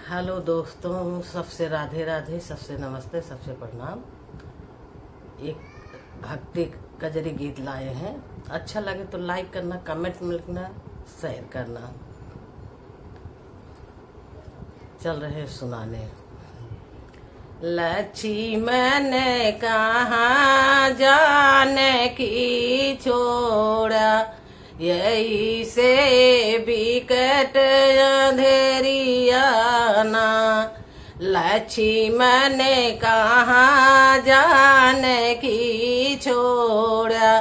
Hello दोस्तों, सबसे राधे राधे, सबसे नमस्ते, सबसे प्रणाम। एक भक्ति कजरी गीत लाए हैं। अच्छा लगे तो लाइक करना, कमेंट में लिखना, शेयर करना। चल रहे सुनाने। लक्ष्मण कहाँ जाने की छोड़ा, यही से बिकट अंधेरिया ना। लक्ष्मण कहाँ जाने की छोड़ा,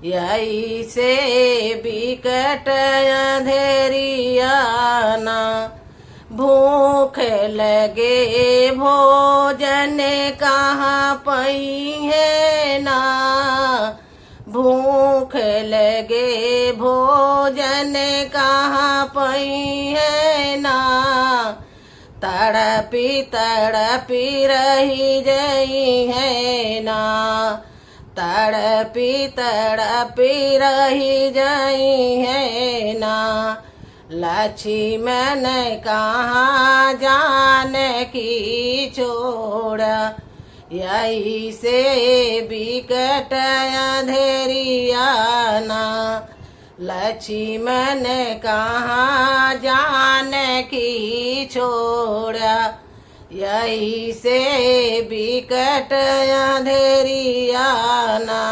यही से बिकट अंधेरिया ना। भूख लगे भोजन कहाँ पई है ना, भूख लगे भोजन कहाँ पई है ना। तड़पी तड़पी रही गई है ना, तड़पी तड़पी रही गई है ना। लक्ष्मण कहाँ जाने की छोड़ा, यही से बिकट अंधेरिया ना। लक्ष्मण कहाँ जाने की छोड़ा, यही से बिकट अंधेरिया ना।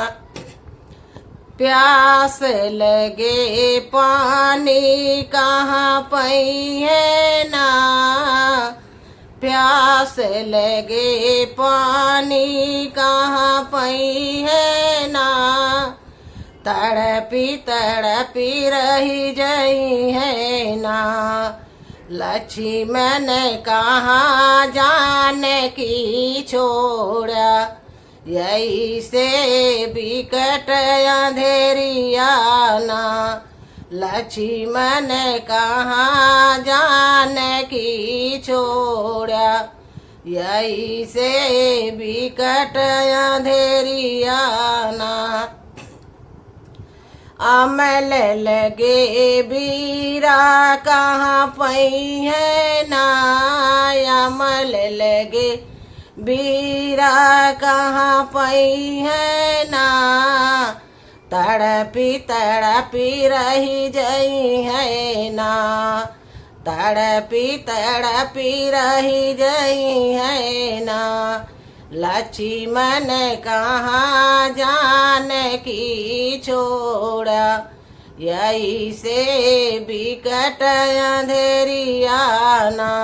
प्यास लगे पानी कहाँ पई है ना, प्यास लगे पानी कहाँ पई है ना। तड़पी तड़पी रही गई है ना। लक्ष्मण कहाँ जाने की छोड़ा, यही से बिकट अंधेरिया ना। लक्ष्मण कहाँ जाने की छोड़ा, यही से बिकट अंधेरिया ना। अमल लगे बीरा कहाँ पई है ना, अमल लगे बीरा कहाँ पई है ना। तड़पी तड़पी रही गई है ना, तड़पी तड़पी रही गई है ना। लक्ष्मण कहाँ जाने की छोड़ा, यही से बिकट अंधेरिया ना।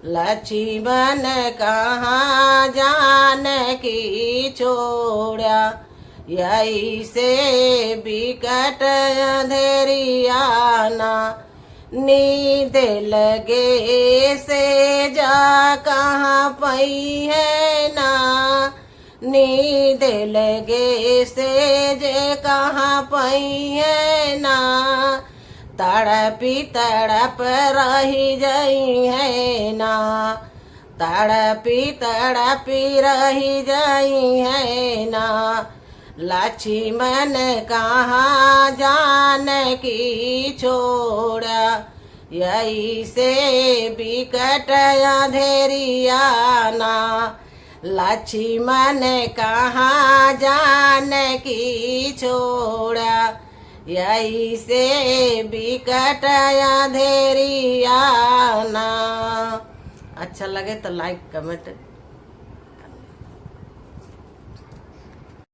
लक्ष्मण कहाँ जाने की छोड़ा, यही से बिकट अंधेरिया ना। नींद लगे से जा कहाँ पई है ना, नींद लगे से जे कहाँ पई है ना। तड़पी तड़प रही गई है ना, तड़पी तड़पी रही गई है ना। लक्ष्मण कहाँ जाने की छोड़ा, यही से बिकट अंधेरिया ना। लक्ष्मण कहाँ जाने की छोड़ा, यही से बिकट अंधेरिया ना। अच्छा लगे तो लाइक कमेंट